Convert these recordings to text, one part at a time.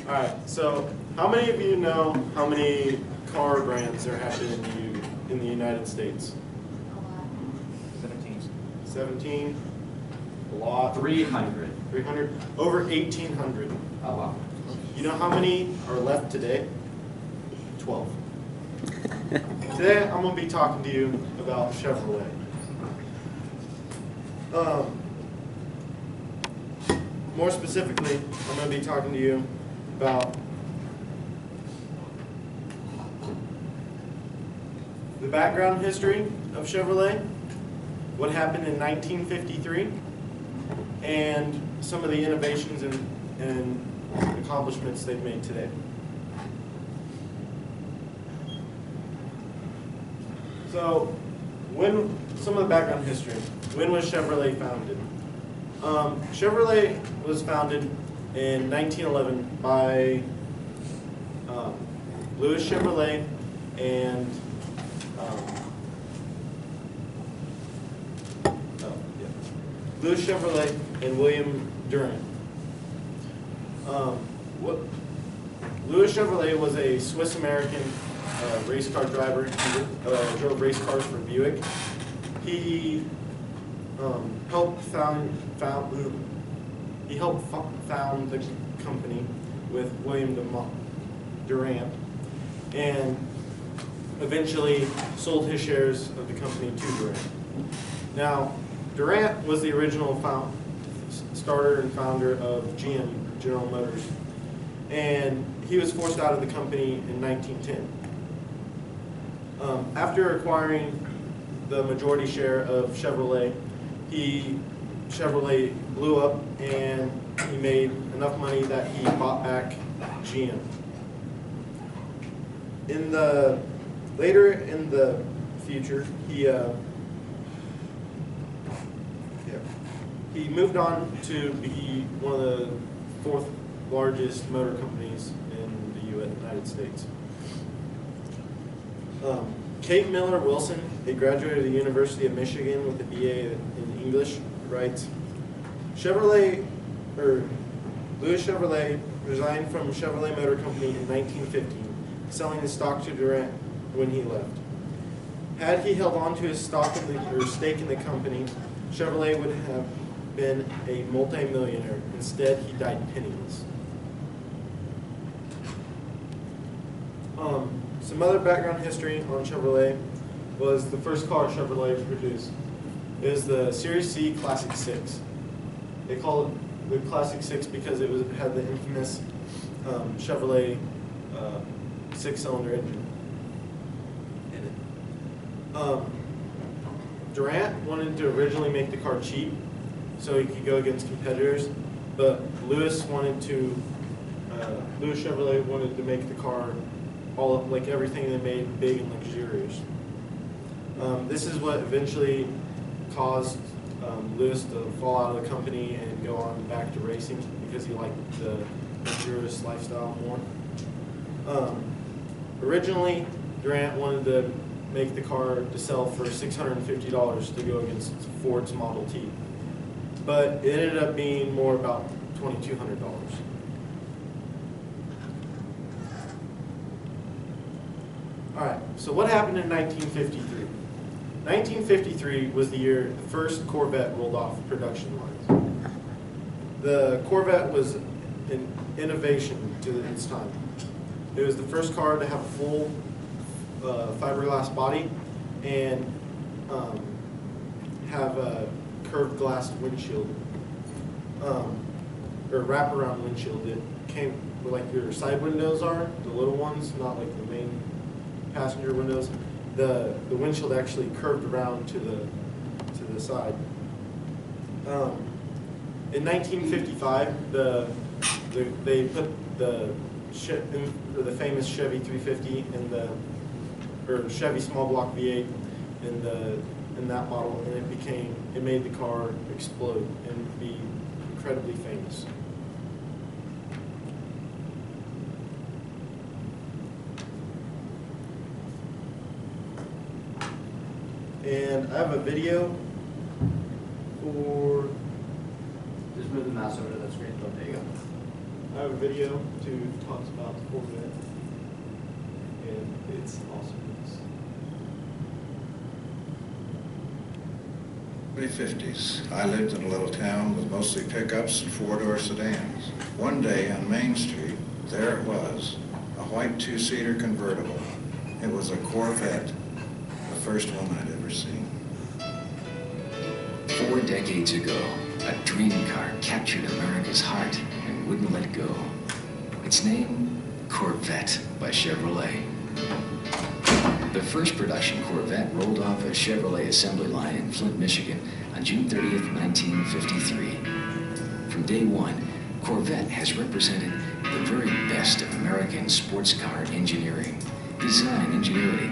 Alright, so how many of you know how many car brands there have been in the United States? 17. 17? A lot. 300. 300? Over 1,800. Oh, wow. You know how many are left today? 12. Today I'm going to be talking to you about Chevrolet. More specifically, I'm going to be talking to you about the background history of Chevrolet, what happened in 1953, and some of the innovations and accomplishments they've made today. So, some of the background history. When was Chevrolet founded? Chevrolet was founded in 1911 by Louis Chevrolet and Louis Chevrolet and William Durant. Louis Chevrolet was a Swiss-American race car driver. He drove race cars for Buick. He helped found the company with William Durant, and eventually sold his shares of the company to Durant. Now, Durant was the original starter and founder of GM, General Motors, and he was forced out of the company in 1910. After acquiring the majority share of Chevrolet, Chevrolet blew up and he made enough money that he bought back GM. Later in the future, he moved on to be one of the fourth largest motor companies in the United States. Kate Miller Wilson, a graduate of the University of Michigan with a BA in English, writes, Louis Chevrolet resigned from Chevrolet Motor Company in 1915, selling his stock to Durant when he left. Had he held on to his stake in the company, Chevrolet would have been a multi-millionaire. Instead, he died penniless. Some other background history on Chevrolet was the first car Chevrolet produced. It was the Series C Classic 6. They call it the Classic 6 because it had the infamous Chevrolet 6-cylinder engine in it. Durant wanted to originally make the car cheap so he could go against competitors, but Louis Chevrolet wanted to make the car like everything they made big and luxurious. This is what eventually caused Louis to fall out of the company and go on back to racing because he liked the luxurious lifestyle more. Originally, Durant wanted to make the car to sell for $650 to go against Ford's Model T, but it ended up being more about $2,200. Alright, so what happened in 1953? 1953 was the year the first Corvette rolled off production lines. The Corvette was an innovation to its time. It was the first car to have a full fiberglass body and have a curved glass windshield, or wraparound windshield. It came where like your side windows are, the little ones, not like the main passenger windows. The windshield actually curved around to the side. In 1955, they put the famous Chevy 350 or Chevy small block V8 in that model, and it made the car explode and be incredibly famous. And I have a video for... Just move the mouse over to that screen. Oh, there you go. I have a video to talks about the Corvette, and it's awesome. Early 50s, I lived in a little town with mostly pickups and four-door sedans. One day on Main Street, there it was, a white two-seater convertible. It was a Corvette, the first one I'd ever seen. 4 decades ago, a dream car captured America's heart and wouldn't let go. Its name, Corvette by Chevrolet. The first production Corvette rolled off a Chevrolet assembly line in Flint, Michigan on June 30th, 1953. From day one, Corvette has represented the very best of American sports car engineering, design ingenuity,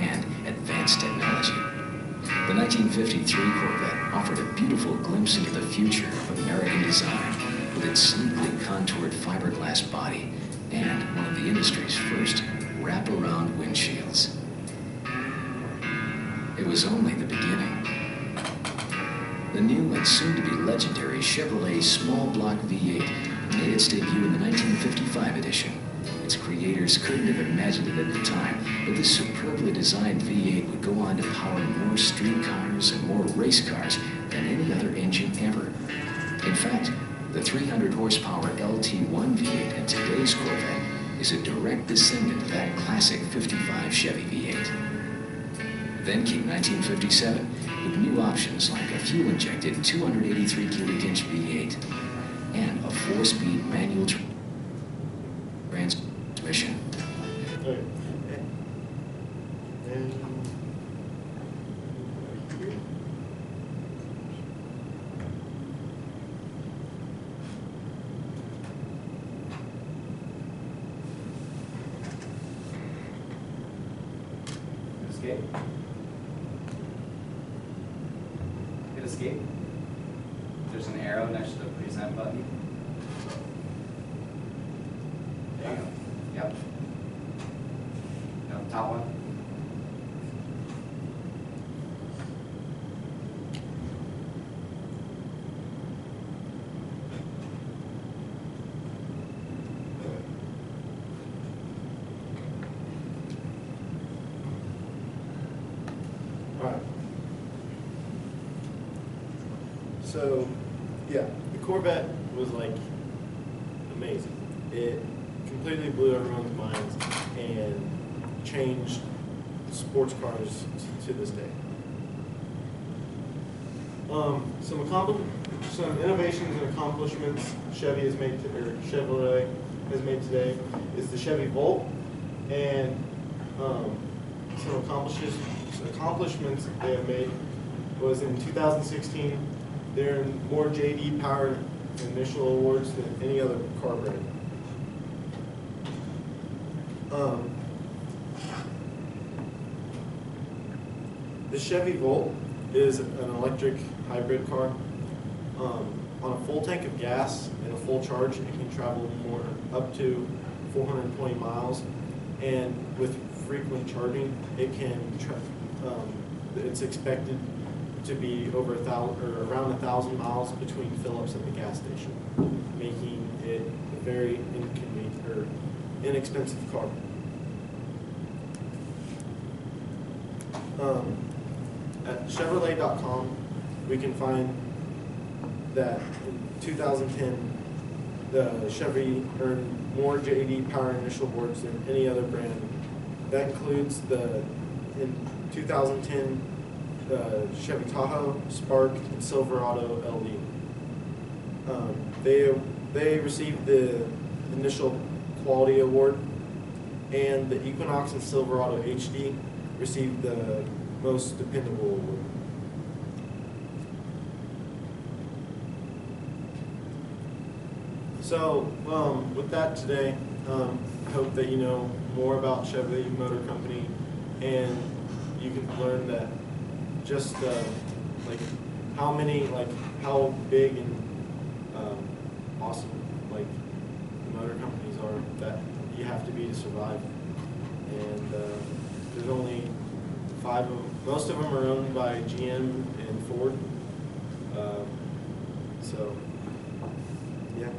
and advanced technology. The 1953 Corvette offered a beautiful glimpse into the future of American design with its sleekly contoured fiberglass body and one of the industry's first wrap-around windshields. It was only the beginning. The new and soon-to-be legendary Chevrolet small block V8 made its debut in the 1955 edition. Its creators couldn't have imagined it at the time, but this superbly designed V8 would go on to power more street cars and more race cars than any other engine ever. In fact, the 300 horsepower LT1 V8 in today's Corvette is a direct descendant of that classic 55 Chevy V8. Then came 1957 with new options like a fuel-injected 283 cubic inch V8 and a 4-speed manual transmission. Okay. And escape. Hit escape. There's an arrow next to the present button. There you go. Yep. No, top one. Alright. So, yeah, the Corvette was like amazing. It completely blew everyone's minds and changed sports cars to this day. Some innovations and accomplishments Chevrolet has made today is the Chevy Volt, and some accomplishments they have made was in 2016 they earned more JD Power initial awards than any other car brand. The Chevy Volt is an electric hybrid car. On a full tank of gas and a full charge, it can travel up to 420 miles, and with frequent charging, it can. It's expected to be over around 1,000 miles between fill-ups at the gas station, making it a very inexpensive car. At Chevrolet.com, we can find that in 2010, the Chevy earned more JD Power initial awards than any other brand. That includes in 2010, the Chevy Tahoe, Spark, and Silverado LD. They received the initial quality award, and the Equinox and Silverado HD received the most dependable award. So, with that today, I hope that you know more about Chevy Motor Company, and you can learn that just how big and awesome the motor companies are that you have to be to survive. And there's only 5 of them. Most of them are owned by GM and Ford. So, yeah.